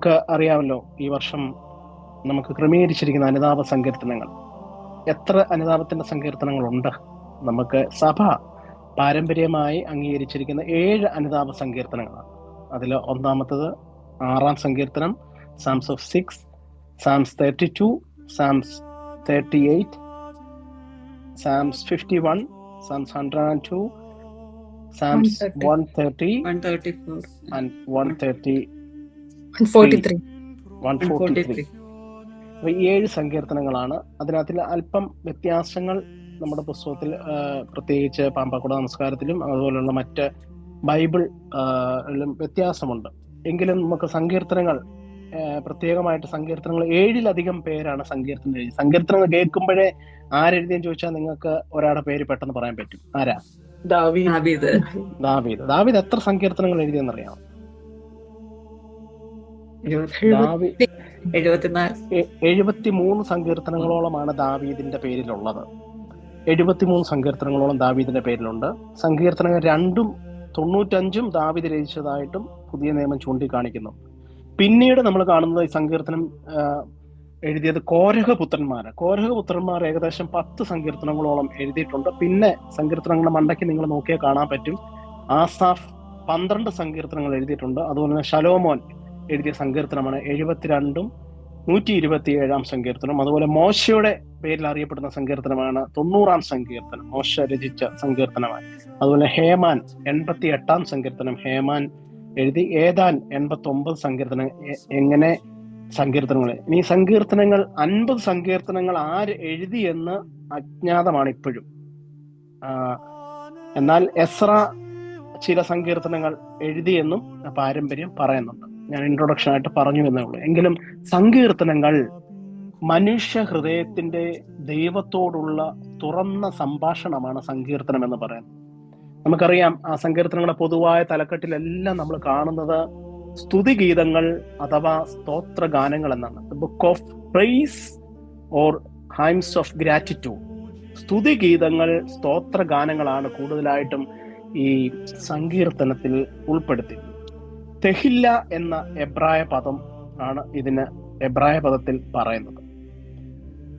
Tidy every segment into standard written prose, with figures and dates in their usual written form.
നമുക്ക് അറിയാമല്ലോ, ഈ വർഷം നമുക്ക് ക്രമീകരിച്ചിരിക്കുന്ന അനുതാപ സങ്കീർത്തനങ്ങൾ. എത്ര അനുതാപത്തിന്റെ സങ്കീർത്തനങ്ങളുണ്ട്? നമുക്ക് സഭ പാരമ്പര്യമായി അംഗീകരിച്ചിരിക്കുന്ന 7 അനുതാപ സങ്കീർത്തനങ്ങളാണ്. അതിൽ ഒന്നാമത്തത് 6-ാം സങ്കീർത്തനം, സാംസ് of 6, Sam's 32, Sam's 38, Sam's 51, Sam's 102, Sam's 130 and 143. അപ്പൊ ഈ 7 സങ്കീർത്തനങ്ങളാണ്. അതിനകത്തിൽ അല്പം വ്യത്യാസങ്ങൾ നമ്മുടെ പുസ്തകത്തിൽ, പ്രത്യേകിച്ച് പാമ്പാക്കുട നമസ്കാരത്തിലും അതുപോലുള്ള മറ്റ് ബൈബിൾ വ്യത്യാസമുണ്ട്. എങ്കിലും നമുക്ക് സങ്കീർത്തനങ്ങൾ, പ്രത്യേകമായിട്ട് സങ്കീർത്തനങ്ങൾ 7-ലധികം പേരാണ് സങ്കീർത്തനം എഴുതി. സങ്കീർത്തനങ്ങൾ കേൾക്കുമ്പോഴേ ആരെഴുതിയെന്ന് ചോദിച്ചാൽ നിങ്ങൾക്ക് ഒരാളുടെ പേര് പെട്ടെന്ന് പറയാൻ പറ്റും. ആരാ? ദാവീദ്. ദാവീദ് എത്ര സങ്കീർത്തനങ്ങൾ എഴുതിയെന്നറിയാമോ? 73 സങ്കീർത്തനങ്ങളോളമാണ് ദാവീദിന്റെ പേരിലുള്ളത്. 73 സങ്കീർത്തനങ്ങളോളം ദാവീദിന്റെ പേരിലുണ്ട്. സങ്കീർത്തനങ്ങൾ 2-ഉം 95-ഉം ദാവീദ് രചിച്ചതായിട്ടും പുതിയ നിയമം ചൂണ്ടിക്കാണിക്കുന്നു. പിന്നീട് നമ്മൾ കാണുന്നത് ഈ സങ്കീർത്തനം എഴുതിയത് കോരഹപുത്രന്മാർ ഏകദേശം 10 സങ്കീർത്തനങ്ങളോളം എഴുതിയിട്ടുണ്ട്. പിന്നെ സങ്കീർത്തനങ്ങളുടെ മണ്ടയ്ക്ക് നിങ്ങൾ നോക്കിയാൽ കാണാൻ പറ്റും, ആസാഫ് 12 സങ്കീർത്തനങ്ങൾ എഴുതിയിട്ടുണ്ട്. അതുപോലെ തന്നെ ശലോമോൻ എഴുതിയ സങ്കീർത്തനമാണ് 72-ഉം 127-ാം സങ്കീർത്തനം. അതുപോലെ മോശയുടെ പേരിൽ അറിയപ്പെടുന്ന സങ്കീർത്തനമാണ് 90-ാം സങ്കീർത്തനം, മോശ രചിച്ച സങ്കീർത്തനമാണ്. അതുപോലെ ഹേമാൻ 88-ാം സങ്കീർത്തനം ഹേമാൻ എഴുതി. ഏതാൻ 89 സങ്കീർത്തനം. എങ്ങനെ സങ്കീർത്തനങ്ങൾ? ഇനി സങ്കീർത്തനങ്ങൾ 50 സങ്കീർത്തനങ്ങൾ ആര് എഴുതിയെന്ന് അജ്ഞാതമാണ് ഇപ്പോഴും. എന്നാൽ എസ്ര ചില സങ്കീർത്തനങ്ങൾ എഴുതിയെന്നും പാരമ്പര്യം പറയുന്നുണ്ട്. ഞാൻ ഇൻട്രൊഡക്ഷൻ ആയിട്ട് പറഞ്ഞു എന്നേ ഉള്ളൂ. എങ്കിലും സങ്കീർത്തനങ്ങൾ മനുഷ്യ ഹൃദയത്തിന്റെ ദൈവത്തോടുള്ള തുറന്ന സംഭാഷണമാണ് സങ്കീർത്തനം എന്ന് പറയുന്നത്. നമുക്കറിയാം, ആ സങ്കീർത്തനങ്ങളുടെ പൊതുവായ തലക്കെട്ടിലെല്ലാം നമ്മൾ കാണുന്നത് സ്തുതിഗീതങ്ങൾ അഥവാ സ്തോത്ര ഗാനങ്ങൾ എന്നാണ്. Book of praise or hymns of gratitude. സ്തുതിഗീതങ്ങൾ, സ്തോത്ര ഗാനങ്ങളാണ് കൂടുതലായിട്ടും ഈ സങ്കീർത്തനത്തിൽ ഉൾപ്പെടുത്തി. തെഹില്ല എന്ന എബ്രായ പദം ആണ് ഇതിന് എബ്രായ പദത്തിൽ പറയുന്നത്.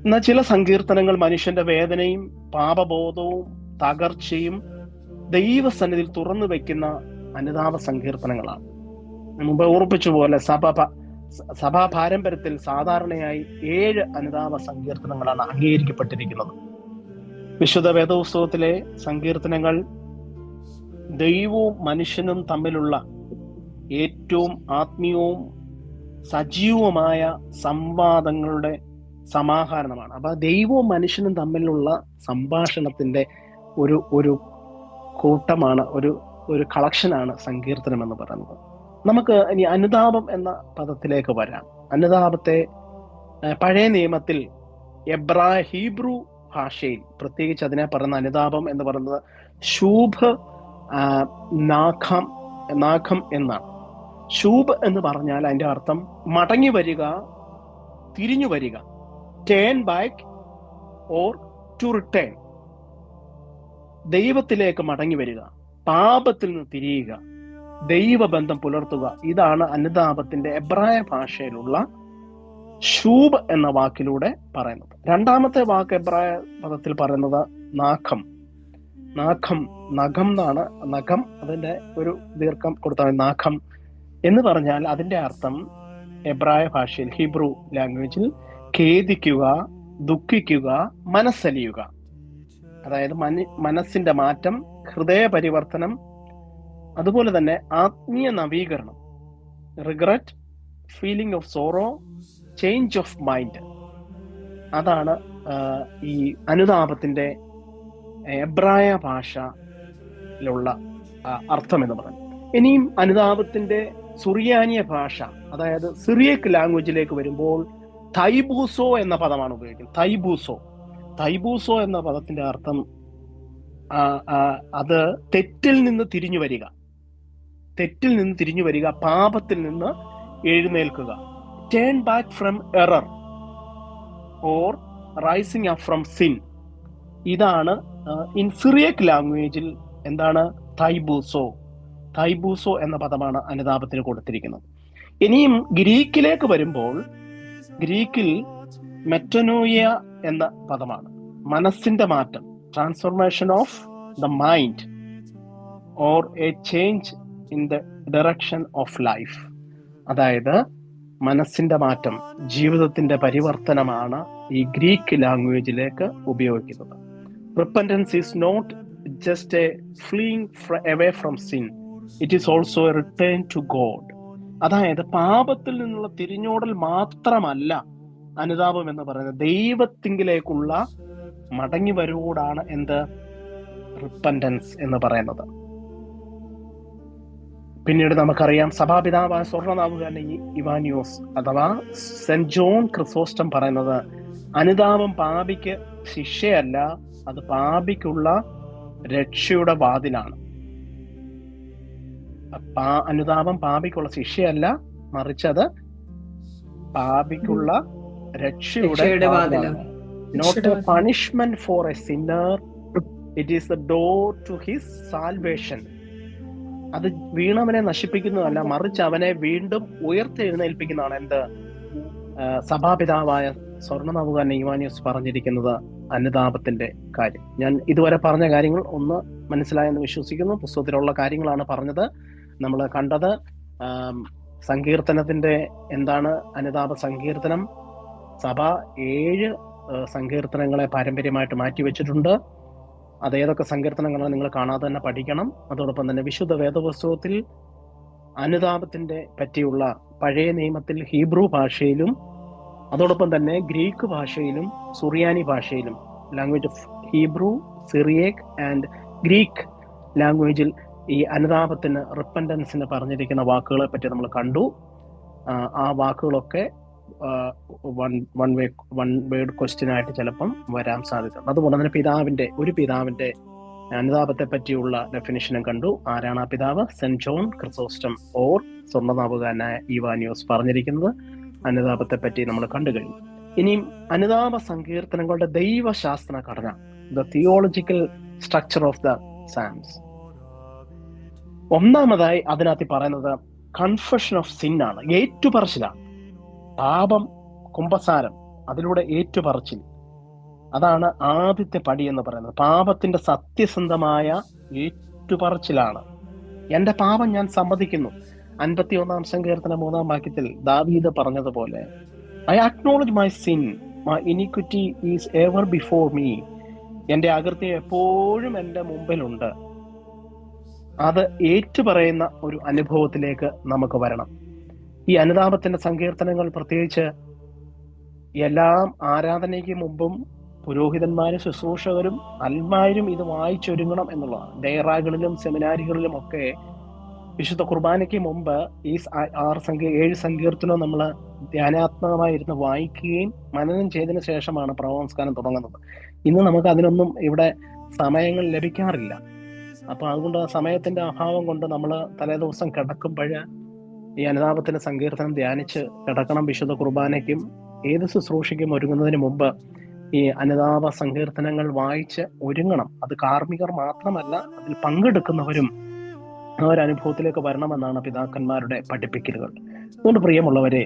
എന്നാൽ ചില സങ്കീർത്തനങ്ങൾ മനുഷ്യന്റെ വേദനയും പാപബോധവും തകർച്ചയും ദൈവസന്നിധിയിൽ തുറന്നു വെക്കുന്ന അനുതാപ സങ്കീർത്തനങ്ങളാണ്. മുമ്പ് ഓർപ്പിച്ച പോലെ സഭാ പാരമ്പര്യത്തിൽ സാധാരണയായി 7 അനുതാപ സങ്കീർത്തനങ്ങളാണ് അംഗീകരിക്കപ്പെട്ടിരിക്കുന്നത്. വിശുദ്ധ വേദപുസ്തകത്തിലെ സങ്കീർത്തനങ്ങൾ ദൈവവും മനുഷ്യനും തമ്മിലുള്ള ഏറ്റവും ആത്മീയവും സജീവമായ സംവാദങ്ങളുടെ സമാഹരണമാണ്. അപ്പൊ ദൈവവും മനുഷ്യനും തമ്മിലുള്ള സംഭാഷണത്തിന്റെ ഒരു കൂട്ടമാണ്, ഒരു കളക്ഷനാണ് സങ്കീർത്തനം എന്ന് പറയുന്നത്. നമുക്ക് ഇനി അനുതാപം എന്ന പദത്തിലേക്ക് വരാം. അനുതാപത്തെ പഴയ നിയമത്തിൽ ഹീബ്രു ഭാഷയിൽ പ്രത്യേകിച്ച് അതിനെ പറയുന്ന അനുതാപം എന്ന് പറയുന്നത് ശൂഭ് നാഖം എന്നാണ്. ശൂബ് എന്ന് പറഞ്ഞാൽ അതിന്റെ അർത്ഥം മടങ്ങി വരിക, തിരിഞ്ഞു വരിക, turn back or to return. ദൈവത്തിലേക്ക് മടങ്ങി വരിക, പാപത്തിൽ നിന്ന് തിരിയുക, ദൈവബന്ധം പുലർത്തുക. ഇതാണ് അനുതാപത്തിന്റെ എബ്രായ ഭാഷയിലുള്ള ശൂബ് എന്ന വാക്കിലൂടെ പറയുന്നത്. രണ്ടാമത്തെ വാക്ക് എബ്രായ പദത്തിൽ പറയുന്നത് നഖം എന്നാണ്. നഖം അതിന്റെ ഒരു ദീർഘം കൊടുത്താണ് നാഖം എന്ന് പറഞ്ഞാൽ അതിന്റെ അർത്ഥം എബ്രായ ഭാഷയിൽ, ഹീബ്രു ലാംഗ്വേജിൽ ഖേദിക്കുക, ദുഃഖിക്കുക, മനസ്സലിയുക. അതായത് മനസ്സിന്റെ മാറ്റം, ഹൃദയ പരിവർത്തനം, അതുപോലെ തന്നെ ആത്മീയ നവീകരണം, regret, feeling of sorrow, change of mind. അതാണ് ഈ അനുതാപത്തിന്റെ എബ്രായ ഭാഷയിലുള്ള അർത്ഥം എന്ന് പറയുന്നത്. ഇനിയും അനുതാപത്തിന്റെ സുറിയാനിയ ഭാഷ, അതായത് സിറിയക് ലാംഗ്വേജിലേക്ക് വരുമ്പോൾ തൈബൂസോ എന്ന പദമാണ് ഉപയോഗിക്കുന്നത്. തൈബൂസോ എന്ന പദത്തിന്റെ അർത്ഥം അത് തെറ്റിൽ നിന്ന് തിരിഞ്ഞു വരിക, പാപത്തിൽ നിന്ന് എഴുന്നേൽക്കുക, turn back from error or rising up from sin. ഇതാണ് ഇൻ സിറിയക് ലാംഗ്വേജിൽ എന്താണ് തൈബൂസോ എന്ന പദമാണ് അനുതാപത്തിന് കൊടുത്തിരിക്കുന്നത്. ഇനിയും ഗ്രീക്കിലേക്ക് വരുമ്പോൾ, ഗ്രീക്കിൽ മെറ്റനോയ എന്ന പദമാണ് മനസ്സിന്റെ മാറ്റം, transformation of the mind or a change in the direction of life. അതായത് മനസ്സിന്റെ മാറ്റം, ജീവിതത്തിന്റെ പരിവർത്തനമാണ് ഈ ഗ്രീക്ക് ലാംഗ്വേജിലേക്ക് ഉപയോഗിക്കുന്നത്. Repentance is not just a fleeing away from sin, it is also a return to God. അതായത് പാപത്തിൽ നിന്നുള്ള തിരിഞ്ഞോടൽ മാത്രമല്ല അനുതാപം എന്ന് പറയുന്നത്, ദൈവത്തിങ്കിലേക്കുള്ള മടങ്ങി വരവോടാണ് എന്ത് റിപ്പന്റൻസ് എന്ന് പറയുന്നത്. പിന്നീട് നമുക്കറിയാം സഭാപിതാവായ സ്വർണ്ണനാവുകാരൻ ഇവാനിയോസ് അഥവാ സെന്റ് ജോൺ ക്രിസോസ്റ്റം പറയുന്നത്, അനുതാപം പാപിക്ക് ശിക്ഷയല്ല, അത് പാപിക്കുള്ള രക്ഷയുടെ വാതിലാണ്. അനുതാപം പാപിക്കുള്ള ശിക്ഷയല്ല, മറിച്ച് അത് പാപിക്കുള്ള രക്ഷയുടെ വാതിലാണ്. Not a punishment for a sinner, it is the door to his salvation. അത് വീണവനെ നശിപ്പിക്കുന്നതല്ല, മറിച്ച് അവനെ വീണ്ടും ഉയർത്തെഴുന്നേൽപ്പിക്കുന്നതാണ് എന്ത് സഭാപിതാവായ സ്വർണ്ണനാവുകാരൻ ഇവാനിയോസ് പറഞ്ഞിരിക്കുന്നത് അനുതാപത്തിന്റെ കാര്യം. ഞാൻ ഇതുവരെ പറഞ്ഞ കാര്യങ്ങൾ ഒന്ന് മനസ്സിലായെന്ന് വിശ്വസിക്കുന്നു. പുസ്തകത്തിലുള്ള കാര്യങ്ങളാണ് പറഞ്ഞത്. നമ്മൾ കണ്ടത് സങ്കീർത്തനത്തിന്റെ എന്താണ് അനുതാപ സങ്കീർത്തനം. സഭ 7 സങ്കീർത്തനങ്ങളെ പാരമ്പര്യമായിട്ട് മാറ്റിവെച്ചിട്ടുണ്ട്. അത് ഏതൊക്കെ സങ്കീർത്തനങ്ങളാണ് നിങ്ങൾ കാണാതെ തന്നെ പഠിക്കണം. അതോടൊപ്പം തന്നെ വിശുദ്ധ വേദപുസ്തകത്തിൽ അനുതാപത്തിന്റെ പറ്റിയുള്ള പഴയ നിയമത്തിൽ ഹീബ്രു ഭാഷയിലും അതോടൊപ്പം തന്നെ ഗ്രീക്ക് ഭാഷയിലും സുറിയാനി ഭാഷയിലും, language of Hebrew, Syriac and Greek ലാംഗ്വേജിൽ ഈ അനുതാപത്തിന്, റിപ്പന്റൻസിന് പറഞ്ഞിരിക്കുന്ന വാക്കുകളെ പറ്റി നമ്മൾ കണ്ടു. ആ വാക്കുകളൊക്കെ വൺ വേർഡ് ക്വസ്റ്റ്യൻ ആയിട്ട് ചിലപ്പം വരാൻ സാധ്യതയുണ്ട്. അതുപോലെ തന്നെ പിതാവിന്റെ അനുതാപത്തെ പറ്റിയുള്ള ഡെഫിനിഷനും കണ്ടു. ആരാണ് ആ പിതാവ്? സെന്റ് ജോൺ ക്രിസോസ്റ്റം ഓർ സ്വർണ്ണനാവുകാരനായ ഇവാനിയോസ് പറഞ്ഞിരിക്കുന്നത് അനുതാപത്തെ പറ്റി നമ്മൾ കണ്ടു കഴിഞ്ഞു. ഇനിയും അനുതാപ സങ്കീർത്തനങ്ങളുടെ ദൈവശാസ്ത്ര ഘടന, the theological structure of the സാംസ്. ഒന്നാമതായി അതിനകത്ത് പറയുന്നത് കൺഫഷൻ ഓഫ് സിൻ ആണ്, ഏറ്റുപറച്ചിലാണ്. പാപം, കുമ്പസാരം, അതിലൂടെ ഏറ്റുപറച്ചിൽ, അതാണ് ആദ്യത്തെ പടി എന്ന് പറയുന്നത്. പാപത്തിന്റെ സത്യസന്ധമായ ഏറ്റുപറച്ചിലാണ്. എന്റെ പാപം ഞാൻ സമ്മതിക്കുന്നു. 51 സങ്കീർത്തനം 3 വാക്യത്തിൽ ദാവീദ് പറഞ്ഞതുപോലെ, I acknowledge my sin, my iniquity is ever before me. എന്റെ അകൃത്യം എപ്പോഴും എന്റെ മുമ്പിലുണ്ട്. അത് ഏറ്റുപറയുന്ന ഒരു അനുഭവത്തിലേക്ക് നമുക്ക് വരണം. ഈ അനുതാപത്തിന്റെ സങ്കീർത്തനങ്ങൾ പ്രത്യേകിച്ച് എല്ലാം ആരാധനയ്ക്ക് മുമ്പും പുരോഹിതന്മാരും ശുശ്രൂഷകരും അൽമാരും ഇത് വായിച്ചൊരുങ്ങണം എന്നുള്ളതാണ്. ഡയറാകളിലും സെമിനാരികളിലും ഒക്കെ വിശുദ്ധ കുർബാനയ്ക്ക് മുമ്പ് ഈ 7 സങ്കീർത്തനം നമ്മൾ ധ്യാനാത്മകമായിരുന്ന് വായിക്കുകയും മനനം ചെയ്തതിനു ശേഷമാണ് പ്രഭാതനമസ്കാരം തുടങ്ങുന്നത്. ഇന്ന് നമുക്ക് അതിനൊന്നും ഇവിടെ സമയങ്ങൾ ലഭിക്കാറില്ല. അപ്പൊ അതുകൊണ്ട് സമയത്തിന്റെ അഭാവം കൊണ്ട് നമ്മൾ തലേദിവസം കിടക്കുമ്പോൾ ഈ അനുതാപത്തിന്റെ സങ്കീർത്തനം ധ്യാനിച്ച് കിടക്കണം. വിശുദ്ധ കുർബാനയ്ക്കും ഏത് ശുശ്രൂഷയ്ക്കും ഒരുങ്ങുന്നതിന് മുമ്പ് ഈ അനുതാപ സങ്കീർത്തനങ്ങൾ വായിച്ച് ഒരുങ്ങണം. അത് കാർമ്മികർ മാത്രമല്ല, അതിൽ പങ്കെടുക്കുന്നവരും ആ ഒരു അനുഭവത്തിലേക്ക് വരണമെന്നാണ് പിതാക്കന്മാരുടെ പഠിപ്പിക്കലുകൾ. അതുകൊണ്ട് പ്രിയമുള്ളവരെ,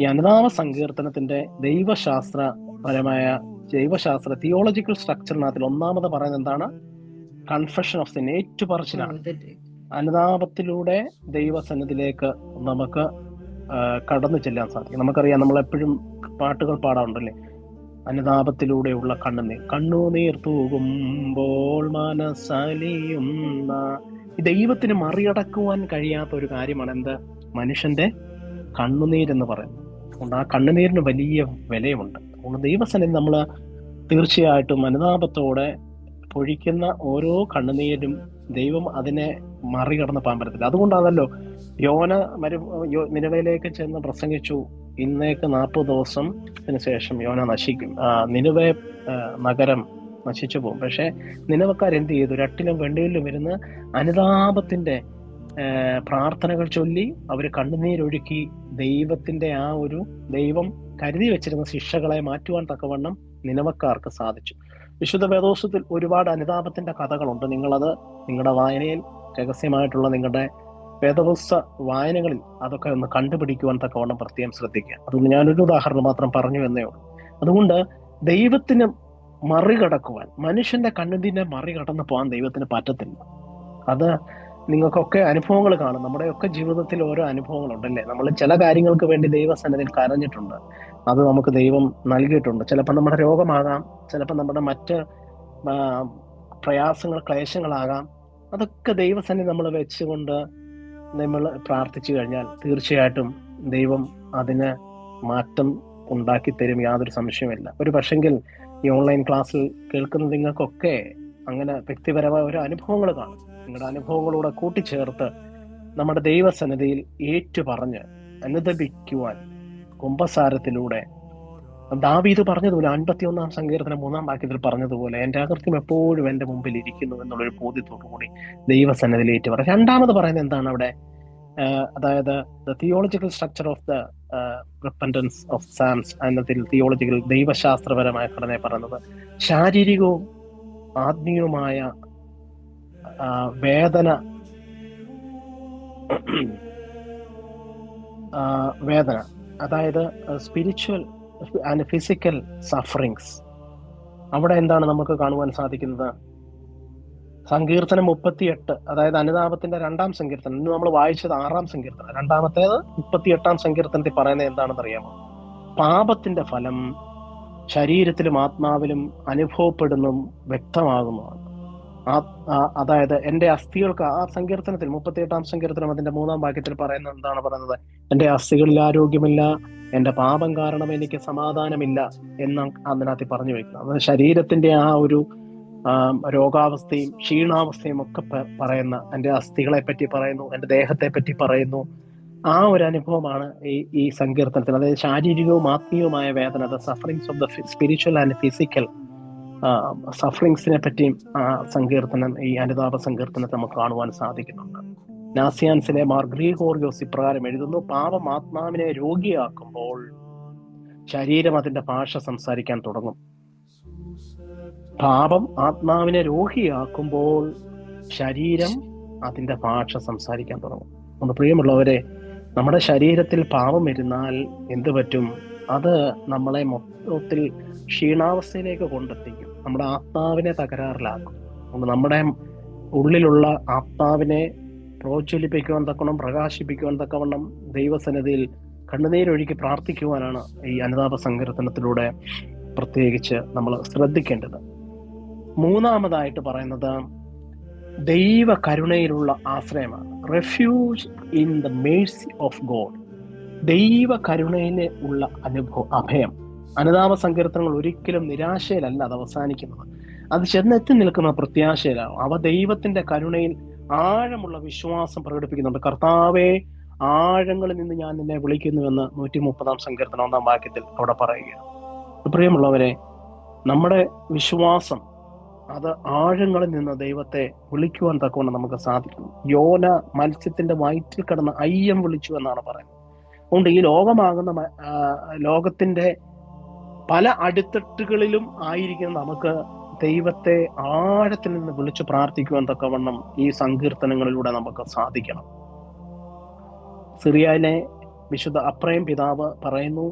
ഈ അനുതാപ സങ്കീർത്തനത്തിന്റെ ദൈവശാസ്ത്ര തിയോളജിക്കൽ സ്ട്രക്ചറിനകത്തിൽ ഒന്നാമത് പറയുന്നത് എന്താണ്? കൺഫഷൻ ഓഫ് സിൻ, ഏറ്റുപറച്ചിലാണ്. അനുതാപത്തിലൂടെ ദൈവസന്നിധിയിലേക്ക് നമുക്ക് കടന്നു ചെല്ലാൻ സാധിക്കും. നമുക്കറിയാം, നമ്മളെപ്പോഴും പാട്ടുകൾ പാടാറുണ്ടല്ലേ, അനുതാപത്തിലൂടെയുള്ള കണ്ണുനീർ തൂകുമ്പോൾ മനസ്സലിയുന്ന. ദൈവത്തിന് മറികടക്കുവാൻ കഴിയാത്ത ഒരു കാര്യമാണ് എന്ത്? മനുഷ്യന്റെ കണ്ണുനീരെന്ന് പറയുന്നത്. അതുകൊണ്ട് ആ കണ്ണുനീരിന് വലിയ വിലയുണ്ട്. അതുകൊണ്ട് ദൈവസന്നിധി നമ്മൾ തീർച്ചയായിട്ടും അനുതാപത്തോടെ പൊഴിക്കുന്ന ഓരോ കണ്ണുനീരും ദൈവം അതിനെ മറികടന്ന് പോകാൻ പറ്റത്തില്ല. അതുകൊണ്ടാണല്ലോ യോന നിനവയിലേക്ക് ചെന്ന് പ്രസംഗിച്ചു, ഇന്നേക്ക് 40 ദിവസത്തിന് ശേഷം യോന നശിക്കും, നിനവെ നഗരം നശിച്ചു പോകും. പക്ഷെ നിനവക്കാർ എന്ത് ചെയ്തു? രട്ടിലും വെണ്ടിയിലും ഇരുന്ന് അനുതാപത്തിന്റെ പ്രാർത്ഥനകൾ ചൊല്ലി അവർ കണ്ണുനീരൊഴുക്കി ദൈവത്തിന്റെ ആ ഒരു ദൈവം കരുതി വെച്ചിരുന്ന ശിക്ഷകളെ മാറ്റുവാൻ തക്കവണ്ണം നിനവക്കാർക്ക് സാധിച്ചു. വിശുദ്ധ വേദോസ്തവത്തിൽ ഒരുപാട് അനുതാപത്തിന്റെ കഥകളുണ്ട്. നിങ്ങളത് നിങ്ങളുടെ വായനയിൽ രഹസ്യമായിട്ടുള്ള നിങ്ങളുടെ വേദപുസ്തക വായനകളിൽ അതൊക്കെ ഒന്ന് കണ്ടുപിടിക്കുവാൻ തക്കവണ്ണം പ്രത്യേകം ശ്രദ്ധിക്കുക. അതുകൊണ്ട് ഞാനൊരു ഉദാഹരണം മാത്രം പറഞ്ഞു എന്നേ ഉള്ളൂ. അതുകൊണ്ട് ദൈവത്തിന് മറികടക്കുവാൻ, മനുഷ്യന്റെ കണ്ണുനീരിനെ മറികടന്ന് പോകാൻ ദൈവത്തിന് പറ്റത്തില്ല. അത് നിങ്ങൾക്കൊക്കെ അനുഭവങ്ങൾ കാണും. നമ്മുടെയൊക്കെ ജീവിതത്തിൽ ഓരോ അനുഭവങ്ങളുണ്ടല്ലേ. നമ്മൾ ചില കാര്യങ്ങൾക്ക് വേണ്ടി ദൈവസന്നിധിയിൽ കരഞ്ഞിട്ടുണ്ട്, അത് നമുക്ക് ദൈവം നൽകിയിട്ടുണ്ട്. ചിലപ്പോൾ നമ്മുടെ രോഗമാകാം, ചിലപ്പോൾ നമ്മുടെ മറ്റ് പ്രയാസങ്ങൾ, ക്ലേശങ്ങളാകാം. അതൊക്കെ ദൈവസന്നിധി നമ്മൾ വെച്ചുകൊണ്ട് നമ്മൾ പ്രാർത്ഥിച്ചു കഴിഞ്ഞാൽ തീർച്ചയായിട്ടും ദൈവം അതിന് മാറ്റം ഉണ്ടാക്കി തരും, യാതൊരു സംശയമില്ല. ഒരു പക്ഷെങ്കിൽ ഈ ഓൺലൈൻ ക്ലാസ്സിൽ കേൾക്കുന്ന നിങ്ങൾക്കൊക്കെ അങ്ങനെ വ്യക്തിപരമായ ഓരോ അനുഭവങ്ങൾ കാണും. നിങ്ങളുടെ അനുഭവങ്ങളൂടെ കൂട്ടിച്ചേർത്ത് നമ്മുടെ ദൈവസന്നിധിയിൽ ഏറ്റുപറഞ്ഞ് അനുദപിക്കുവാൻ കുമ്പസാരത്തിലൂടെ ദാവീദ് പറഞ്ഞതുപോലെ 51 സങ്കീർത്തനം 3 വാക്യത്തിൽ പറഞ്ഞതുപോലെ എൻ്റെ അകൃത്യം എപ്പോഴും എൻ്റെ മുമ്പിൽ ഇരിക്കുന്നു എന്നുള്ളൊരു ബോധ്യത്തോടു കൂടി ദൈവസന്നിധിയിൽ ഏറ്റുപറഞ്ഞു. രണ്ടാമത് പറയുന്നത് എന്താണ് അവിടെ? അതായത് the theological structure of the repentance of സാംസ് എന്നതിൽ തിയോളജിക്കൽ ദൈവശാസ്ത്രപരമായ ഘടനയെ പറയുന്നത് ശാരീരികവും ആത്മീയവുമായ വേദന, അതായത് സ്പിരിച്വൽ ആൻഡ് ഫിസിക്കൽ സഫറിങ്സ്. അവിടെ എന്താണ് നമുക്ക് കാണുവാൻ സാധിക്കുന്നത്? സങ്കീർത്തനം 38, അതായത് അനുതാപത്തിന്റെ 2-ാം സങ്കീർത്തനം. ഇന്ന് നമ്മൾ വായിച്ചത് 6-ാം സങ്കീർത്തനം. രണ്ടാമത്തേത് 38-ാം സങ്കീർത്തനത്തിൽ പറയുന്നത് എന്താണെന്ന് അറിയാമോ? പാപത്തിന്റെ ഫലം ശരീരത്തിലും ആത്മാവിലും അനുഭവപ്പെടുന്നതും വ്യക്തമാകുന്നതാണ്. അതായത് എൻ്റെ അസ്ഥികൾക്ക്, ആ സങ്കീർത്തനത്തിൽ 38-ാം സങ്കീർത്തനം അതിന്റെ 3-ാം വാക്യത്തിൽ പറയുന്നത് എന്താണ് പറയുന്നത്? എൻ്റെ അസ്ഥികളിൽ ആരോഗ്യമില്ല, എൻ്റെ പാപം കാരണം എനിക്ക് സമാധാനമില്ല എന്ന് അതിനകത്ത് പറഞ്ഞു വെക്കുന്നത്. അത് ശരീരത്തിന്റെ ആ ഒരു രോഗാവസ്ഥയും ക്ഷീണാവസ്ഥയും ഒക്കെ പറയുന്ന, എൻ്റെ അസ്ഥികളെ പറ്റി പറയുന്നു, എൻ്റെ ദേഹത്തെ പറ്റി പറയുന്നു. ആ ഒരു അനുഭവമാണ് ഈ സങ്കീർത്തനത്തിൽ. അതായത് ശാരീരികവും ആത്മീയവുമായ വേദന, the sufferings of the spiritual and physical സഫറിങ്സിനെ പറ്റിയും ആ സങ്കീർത്തനം, ഈ അനുതാപ സങ്കീർത്തനത്തെ നമുക്ക് കാണുവാൻ സാധിക്കുന്നുണ്ട്. നാസിയാൻസിലെ മാർ ഗ്രിഗോറിയോസ് ഇപ്രകാരം എഴുതുന്നു: പാപം ആത്മാവിനെ രോഗിയാക്കുമ്പോൾ ശരീരം അതിന്റെ ഭാഷ സംസാരിക്കാൻ തുടങ്ങും. പാപം ആത്മാവിനെ രോഗിയാക്കുമ്പോൾ ശരീരം അതിന്റെ ഭാഷ സംസാരിക്കാൻ തുടങ്ങും. നമ്മുടെ പ്രിയമുള്ളവരെ, നമ്മുടെ ശരീരത്തിൽ പാപം ഇരുന്നാൽ എന്ത് പറ്റും? അത് നമ്മളെ മൊത്തത്തിൽ ക്ഷീണാവസ്ഥയിലേക്ക് കൊണ്ടെത്തിക്കും. നമ്മുടെ ആത്മാവിനെ തകരാറിലാക്കും. നമ്മുടെ ഉള്ളിലുള്ള ആത്മാവിനെ പ്രോജ്വലിപ്പിക്കുവാൻ തക്കവണ്ണം, പ്രകാശിപ്പിക്കുവാൻ തക്കവണ്ണം ദൈവസന്നിധിയിൽ കണ്ണുനീരൊഴുക്കി പ്രാർത്ഥിക്കുവാനാണ് ഈ അനുതാപ സങ്കീർത്തനത്തിലൂടെ പ്രത്യേകിച്ച് നമ്മൾ ശ്രദ്ധിക്കേണ്ടത്. മൂന്നാമതായിട്ട് പറയുന്നത് ദൈവ കരുണയിലുള്ള ആശ്രയമാണ്. Refuge in the mercy of God. ദൈവ കരുണയിൽ ഉള്ള അഭയം. അനുതാപ സങ്കീർത്തനങ്ങൾ ഒരിക്കലും നിരാശയിലല്ല അത് അവസാനിക്കുന്നത്, അത് ചെന്നെത്തി നിൽക്കുന്ന പ്രത്യാശയിലാണ്. അവ ദൈവത്തിന്റെ കരുണയിൽ ആഴമുള്ള വിശ്വാസം പ്രകടിപ്പിക്കുന്നുണ്ട്. കർത്താവേ, ആഴങ്ങളിൽ നിന്ന് ഞാൻ നിന്നെ വിളിക്കുന്നുവെന്ന് 130-ാം സങ്കീർത്തനം 1-ാം വാക്യത്തിൽ അവിടെ പറയുകയാണ്. പ്രിയമുള്ളവരെ, നമ്മുടെ വിശ്വാസം അത് ആഴങ്ങളിൽ നിന്ന് ദൈവത്തെ വിളിക്കുവാൻ തക്കവണ്ണം നമുക്ക് സാധിക്കണം. യോന മത്സ്യത്തിന്റെ വയറ്റിൽ കിടന്ന് അയ്യം വിളിച്ചു എന്നാണ് പറയുന്നത്. അതുകൊണ്ട് ഈ ലോകത്തിന്റെ പല അടിത്തട്ടുകളിലും ആയിരിക്കും നമുക്ക് ദൈവത്തെ ആഴത്തിൽ നിന്ന് വിളിച്ചു പ്രാർത്ഥിക്കുവാൻ തക്കവണ്ണം ഈ സങ്കീർത്തനങ്ങളിലൂടെ നമുക്ക് സാധിക്കണം. സിറിയയിലെ വിശുദ്ധ അപ്രയം പിതാവ് പറയുന്നു,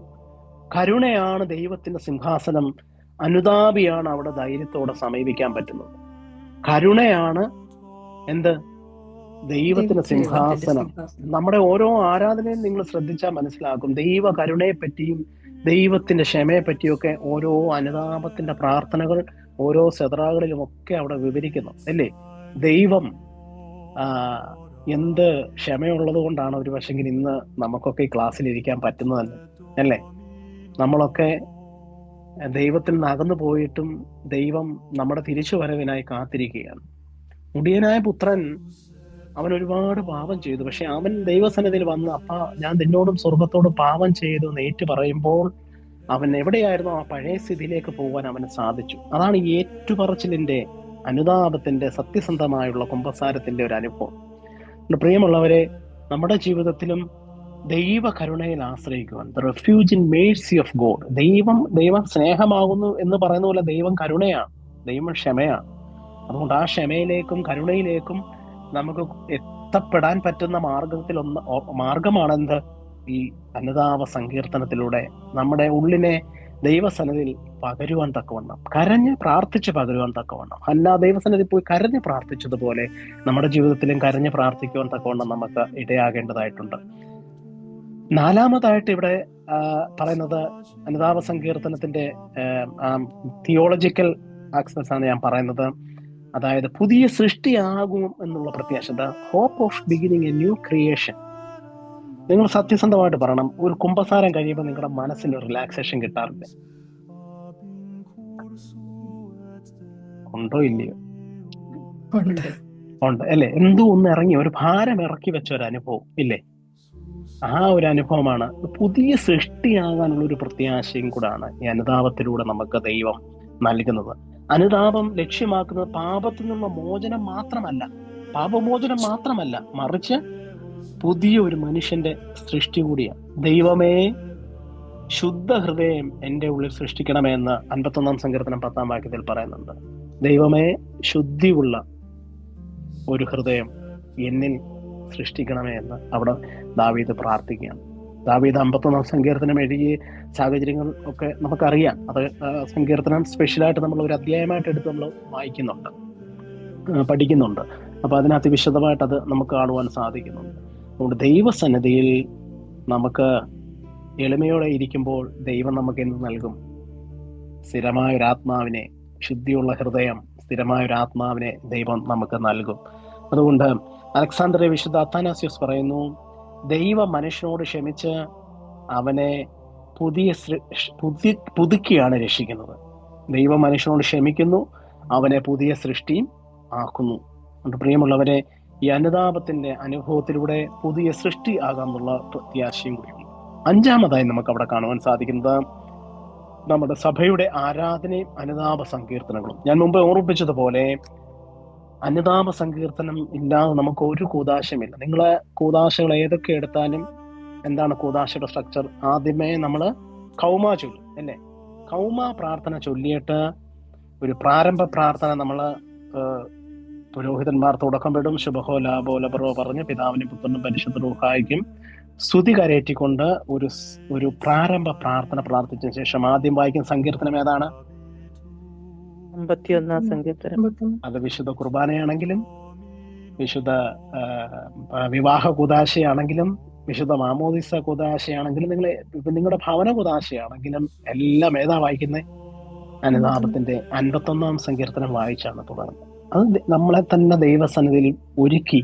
കരുണയാണ് ദൈവത്തിന്റെ സിംഹാസനം, അനുതാപിയാണ് അവിടെ ധൈര്യത്തോടെ സമീപിക്കാൻ പറ്റുന്നത്. കരുണയാണ് എന്ത്? ദൈവത്തിന്റെ സിംഹാസനം. നമ്മുടെ ഓരോ ആരാധനയും നിങ്ങൾ ശ്രദ്ധിച്ചാൽ മനസ്സിലാക്കും, ദൈവ കരുണയെ പറ്റിയും ദൈവത്തിന്റെ ക്ഷമയെ പറ്റിയൊക്കെ ഓരോ അനുതാപത്തിന്റെ പ്രാർത്ഥനകൾ ഓരോ സെതറാകളിലും ഒക്കെ അവിടെ വിവരിക്കുന്നു, അല്ലേ? ദൈവം എന്ത് ക്ഷമയുള്ളത് കൊണ്ടാണ് ഒരു പക്ഷെങ്കിൽ ഇന്ന് നമുക്കൊക്കെ ഈ ക്ലാസ്സിൽ ഇരിക്കാൻ പറ്റുന്നതന്നെ, അല്ലേ? നമ്മളൊക്കെ ദൈവത്തിൽ നിന്ന് അകന്നു പോയിട്ടും ദൈവം നമ്മുടെ തിരിച്ചുവരവിനായി കാത്തിരിക്കുകയാണ്. മുടിയനായ പുത്രൻ അവൻ ഒരുപാട് പാപം ചെയ്തു, പക്ഷെ അവൻ ദൈവസന്നിധിയിൽ വന്ന്, അപ്പ ഞാൻ നിന്നോടും സ്വർഗത്തോടും പാപം ചെയ്തു എന്ന് ഏറ്റു പറയുമ്പോൾ അവൻ എവിടെയായിരുന്നു ആ പഴയ സ്ഥിതിയിലേക്ക് പോകാൻ അവന് സാധിച്ചു. അതാണ് ഈ ഏറ്റുപറച്ചിലിന്റെ, അനുതാപത്തിന്റെ, സത്യസന്ധമായുള്ള കുമ്പസാരത്തിന്റെ ഒരു അനുഭവം. പ്രിയമുള്ളവരെ, നമ്മുടെ ജീവിതത്തിലും ദൈവ കരുണയിൽ ആശ്രയിക്കുവാൻ, the refuge in mercy of God. ദൈവം സ്നേഹമാകുന്നു എന്ന് പറയുന്ന പോലെ ദൈവം കരുണയാണ്, ദൈവം ക്ഷമയാണ്. അതുകൊണ്ട് ആ ക്ഷമയിലേക്കും കരുണയിലേക്കും നമുക്ക് എത്തപ്പെടാൻ പറ്റുന്ന മാർഗമാണെന്ത്? ഈ അനുതാപ സങ്കീർത്തനത്തിലൂടെ നമ്മുടെ ഉള്ളിനെ ദൈവസന്നിധിയിൽ പകരുവാൻ തക്കവണ്ണം, കരഞ്ഞ് പ്രാർത്ഥിച്ച് പകരുവാൻ തക്കവണ്ണം. ദൈവസന്നിധി പോയി കരഞ്ഞ് പ്രാർത്ഥിച്ചതുപോലെ നമ്മുടെ ജീവിതത്തിലും കരഞ്ഞ് പ്രാർത്ഥിക്കുവാൻ തക്കവണ്ണം നമുക്ക് ഇടയാകേണ്ടതായിട്ടുണ്ട്. നാലാമതായിട്ട് ഇവിടെ പറയുന്നത് അനുതാപ സങ്കീർത്തനത്തിന്റെ തിയോളജിക്കൽ ആസ്പെക്ട്സ് ആണ് ഞാൻ പറയുന്നത്. അതായത് പുതിയ സൃഷ്ടിയാകും എന്നുള്ള പ്രത്യാശ, the hope of beginning a new creation. നിങ്ങൾ സത്യസന്ധമായിട്ട് പറയണം, ഒരു കുമ്പസാരം കഴിയുമ്പോൾ നിങ്ങളുടെ മനസ്സിന് റിലാക്സേഷൻ കിട്ടാറില്ല? ഉണ്ടോ ഇല്ലയോ? ഉണ്ട് അല്ലേ? എന്തോ ഒന്ന് ഇറങ്ങി, ഒരു ഭാരം ഇറക്കി വെച്ച ഒരു അനുഭവം ഇല്ലേ? ആ ഒരു അനുഭവമാണ് പുതിയ സൃഷ്ടിയാകാനുള്ള ഒരു പ്രത്യാശയും കൂടാണ് ഈ അനുതാപത്തിലൂടെ നമുക്ക് ദൈവം നൽകുന്നത്. അനുതാപം ലക്ഷ്യമാക്കുന്നത് പാപത്തിൽ നിന്നുള്ള മോചനം മാത്രമല്ല, പാപമോചനം മാത്രമല്ല, മറിച്ച് പുതിയ ഒരു മനുഷ്യന്റെ സൃഷ്ടി കൂടിയാണ്. ദൈവമേ, ശുദ്ധ ഹൃദയം എൻ്റെ ഉള്ളിൽ സൃഷ്ടിക്കണമേ എന്ന് 51 സങ്കീർത്തനം 10 വാക്യത്തിൽ പറയുന്നുണ്ട്. ദൈവമേ, ശുദ്ധിയുള്ള ഒരു ഹൃദയം എന്നിൽ സൃഷ്ടിക്കണമേ എന്ന് അവിടെ ദാവീദ് പ്രാർത്ഥിക്കുകയാണ്. ദാവീദ് 51 സങ്കീർത്തനം എഴുതിയ സാഹചര്യങ്ങൾ ഒക്കെ നമുക്കറിയാം. അത് സങ്കീർത്തനം സ്പെഷ്യലായിട്ട് നമ്മൾ ഒരു അധ്യായമായിട്ട് എടുത്ത് നമ്മൾ വായിക്കുന്നുണ്ട്, പഠിക്കുന്നുണ്ട്. അപ്പൊ അതിനകത്ത് വിശദമായിട്ട് അത് നമുക്ക് കാണുവാൻ സാധിക്കുന്നുണ്ട്. അതുകൊണ്ട് ദൈവസന്നിധിയിൽ നമുക്ക് എളിമയോടെ ഇരിക്കുമ്പോൾ ദൈവം നമുക്ക് എന്ത് നൽകും? സ്ഥിരമായൊരാത്മാവിനെ, ശുദ്ധിയുള്ള ഹൃദയം, സ്ഥിരമായൊരാത്മാവിനെ ദൈവം നമുക്ക് നൽകും. അതുകൊണ്ട് അലക്സാണ്ടറിയ വിശുദ്ധ അത്താനാസ്യോസ് പറയുന്നു, ദൈവം മനുഷ്യനോട് ക്ഷമിച്ച് അവനെ പുതുക്കിയാണ് രക്ഷിക്കുന്നത്. ദൈവം മനുഷ്യനോട് ക്ഷമിക്കുന്നു, അവനെ പുതിയ സൃഷ്ടിയും ആക്കുന്നു. അതുകൊണ്ട് പ്രിയമുള്ളവരെ, ഈ അനുതാപത്തിന്റെ അനുഭവത്തിലൂടെ പുതിയ സൃഷ്ടി ആകാമെന്നുള്ള പ്രത്യാശയും കൂടിയുണ്ട്. അഞ്ചാമതായി നമുക്ക് അവിടെ കാണുവാൻ സാധിക്കുന്നത് നമ്മുടെ സഭയുടെ ആരാധനയും അനുതാപ സങ്കീർത്തനങ്ങളും. ഞാൻ മുമ്പ് ഓർമ്മിപ്പിച്ചതുപോലെ അനുതാപ സങ്കീർത്തനം ഇല്ലാതെ നമുക്ക് ഒരു കൂദാശയുമില്ല. നിങ്ങള് കൂദാശകൾ ഏതൊക്കെ എടുത്താലും എന്താണ് കൂദാശയുടെ സ്ട്രക്ചർ? ആദ്യമേ നമ്മള് കൗമ ചൊല്ലും അല്ലേ? കൗമ പ്രാർത്ഥന ചൊല്ലിയിട്ട് ഒരു പ്രാരംഭ പ്രാർത്ഥന നമ്മള് പുരോഹിതന്മാർ തുടക്കമിടും. ശുഭഹോ ലാഭോ ലബറോ പറഞ്ഞ് പിതാവിനും പുത്രനും പരിശുദ്ധ റൂഹായിക്കും സ്തുതി കരയേറ്റിക്കൊണ്ട് ഒരു പ്രാരംഭ പ്രാർത്ഥന പ്രാർത്ഥിച്ച ശേഷം ആദ്യം വായിക്കുന്ന സങ്കീർത്തനം ഏതാണ്? 51 സങ്കീർത്തനം. അത് വിശുദ്ധ കുർബാനയാണെങ്കിലും, വിശുദ്ധ വിവാഹ കൂദാശയാണെങ്കിലും, വിശുദ്ധ മാമോദിസ കൂദാശയാണെങ്കിലും, നിങ്ങളുടെ ഭവന കൂദാശയാണെങ്കിലും എല്ലാം ഏതാ വായിക്കുന്നത്? അനുതാപത്തിന്റെ 51 സങ്കീർത്തനം വായിച്ചാണ് തുടങ്ങുന്നത്. അത് നമ്മളെ തന്നെ ദൈവസന്നിധിയിൽ ഒരുക്കി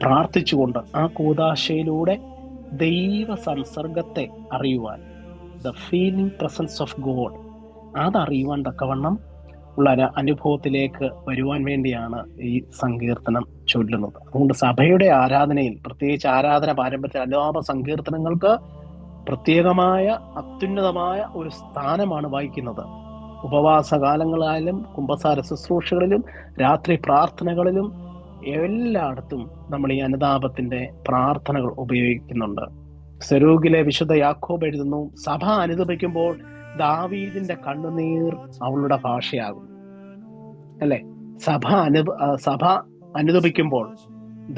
പ്രാർത്ഥിച്ചുകൊണ്ട് ആ കൂദാശയിലൂടെ ദൈവ സംസർഗത്തെ അറിയുവാൻ, the feeling presence of God, അതറിയുവാൻ തക്കവണ്ണം ഉള്ള അനുഭവത്തിലേക്ക് വരുവാൻ വേണ്ടിയാണ് ഈ സങ്കീർത്തനം ചൊല്ലുന്നത്. അതുകൊണ്ട് സഭയുടെ ആരാധനയിൽ, പ്രത്യേകിച്ച് ആരാധന പാരമ്പര്യത്തിൽ അനുതാപ സങ്കീർത്തനങ്ങൾക്ക് പ്രത്യേകമായ അത്യുന്നതമായ ഒരു സ്ഥാനമാണ് വഹിക്കുന്നത്. ഉപവാസ കാലങ്ങളായാലും, കുമ്പസാര ശുശ്രൂഷകളിലും, രാത്രി പ്രാർത്ഥനകളിലും എല്ലായിടത്തും നമ്മൾ ഈ അനുതാപത്തിന്റെ പ്രാർത്ഥനകൾ ഉപയോഗിക്കുന്നുണ്ട്. സെരൂഗിലെ വിശുദ്ധ യാക്കോബ് എഴുതുന്നു, സഭ അനുതപിക്കുമ്പോൾ ദാവീദിന്റെ കണ്ണുനീർ അവളുടെ ഭാഷയാകും അല്ലെ? സഭ അനുതപിക്കുമ്പോൾ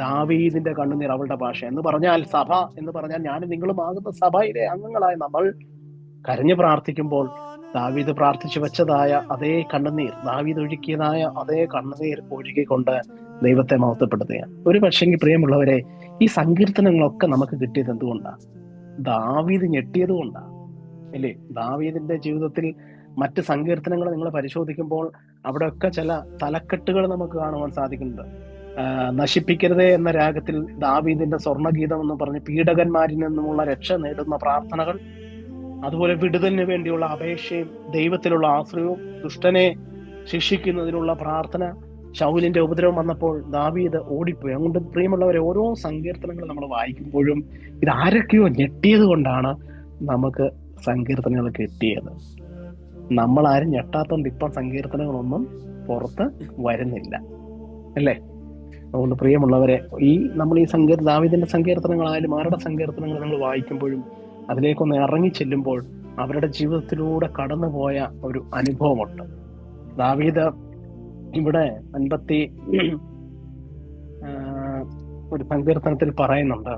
ദാവീദിന്റെ കണ്ണുനീർ അവളുടെ ഭാഷ എന്ന് പറഞ്ഞാൽ, സഭ എന്ന് പറഞ്ഞാൽ ഞാനും നിങ്ങളും ആകുന്ന സഭയിലെ അംഗങ്ങളായ നമ്മൾ കരഞ്ഞു പ്രാർത്ഥിക്കുമ്പോൾ ദാവീദ് പ്രാർത്ഥിച്ചു വെച്ചതായ അതേ കണ്ണുനീർ, ദാവീദ് ഒഴുക്കിയതായ അതേ കണ്ണുനീർ ഒഴുകിക്കൊണ്ട് ദൈവത്തെ മഹത്വപ്പെടുത്തുകയാണ്. ഒരു പക്ഷെങ്കിൽ പ്രിയമുള്ളവരെ, ഈ സങ്കീർത്തനങ്ങളൊക്കെ നമുക്ക് കിട്ടിയത് എന്തുകൊണ്ടാണ്? ദാവീദ് ഞെട്ടിയത് കൊണ്ടാണ് അല്ലേ? ദാവീദിന്റെ ജീവിതത്തിൽ മറ്റ് സങ്കീർത്തനങ്ങൾ നിങ്ങൾ പരിശോധിക്കുമ്പോൾ അവിടെയൊക്കെ ചില തലക്കെട്ടുകൾ നമുക്ക് കാണുവാൻ സാധിക്കുന്നുണ്ട്. നശിപ്പിക്കരുതേ എന്ന രാഗത്തിൽ ദാവീദിന്റെ സ്വർണ്ണഗീതം എന്ന് പറഞ്ഞ് പീഡകന്മാരിൽ നിന്നുമുള്ള രക്ഷ നേടുന്ന പ്രാർത്ഥനകൾ, അതുപോലെ വിടുതലിന് വേണ്ടിയുള്ള അപേക്ഷയും ദൈവത്തിലുള്ള ആശ്രയവും, ദുഷ്ടനെ ശിക്ഷിക്കുന്നതിനുള്ള പ്രാർത്ഥന, ശൗലിന്റെ ഉപദ്രവം വന്നപ്പോൾ ദാവീദ് ഓടിപ്പോയി. അതുകൊണ്ട് പ്രിയമുള്ളവരെ, ഓരോ സങ്കീർത്തനങ്ങൾ നമ്മൾ വായിക്കുമ്പോഴും ഇത് ആരൊക്കെയോ ഞെട്ടിയത് കൊണ്ടാണ് നമുക്ക് സങ്കീർത്തനങ്ങൾ കിട്ടിയത്. നമ്മളാരും ഞെട്ടാത്തോണ്ട് ഇപ്പം സങ്കീർത്തനങ്ങളൊന്നും പുറത്ത് വരുന്നില്ല അല്ലേ? അതുകൊണ്ട് പ്രിയമുള്ളവരെ, നമ്മൾ ഈ ദാവീദിന്റെ സങ്കീർത്തനങ്ങളായാലും ആരുടെ സങ്കീർത്തനങ്ങൾ നമ്മൾ വായിക്കുമ്പോഴും അതിലേക്കൊന്ന് ഇറങ്ങി ചെല്ലുമ്പോൾ അവരുടെ ജീവിതത്തിലൂടെ കടന്നുപോയ ഒരു അനുഭവമുണ്ട്. ദാവീദ് ഇവിടെ ഒരു സങ്കീർത്തനത്തിൽ പറയുന്നുണ്ട്,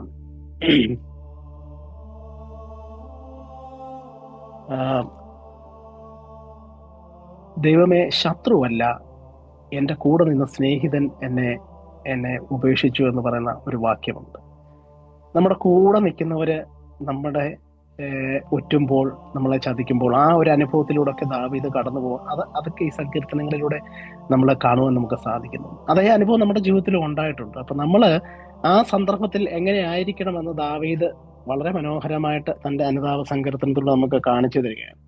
ദൈവമേ ശത്രുവല്ല, എൻ്റെ കൂടെ നിന്ന സ്നേഹിതൻ എന്നെ ഉപേക്ഷിച്ചു എന്ന് പറയുന്ന ഒരു വാക്യമുണ്ട്. നമ്മുടെ കൂടെ നിൽക്കുന്നവര് നമ്മുടെ ഒറ്റുമ്പോൾ, നമ്മളെ ചതിക്കുമ്പോൾ, ആ ഒരു അനുഭവത്തിലൂടെ ഒക്കെ ദാവീദ് കടന്നു പോകും. അതൊക്കെ ഈ സങ്കീർത്തനങ്ങളിലൂടെ നമ്മളെ കാണുവാൻ നമുക്ക് സാധിക്കുന്നു. അതേ അനുഭവം നമ്മുടെ ജീവിതത്തിലും ഉണ്ടായിട്ടുണ്ട്. അപ്പൊ നമ്മള് ആ സന്ദർഭത്തിൽ എങ്ങനെ ആയിരിക്കണമെന്ന് ദാവീദ് വളരെ മനോഹരമായിട്ട് തന്റെ അനുതാപ സങ്കീർത്തനത്തിലൂടെ നമുക്ക് കാണിച്ചു തരികയാണ്.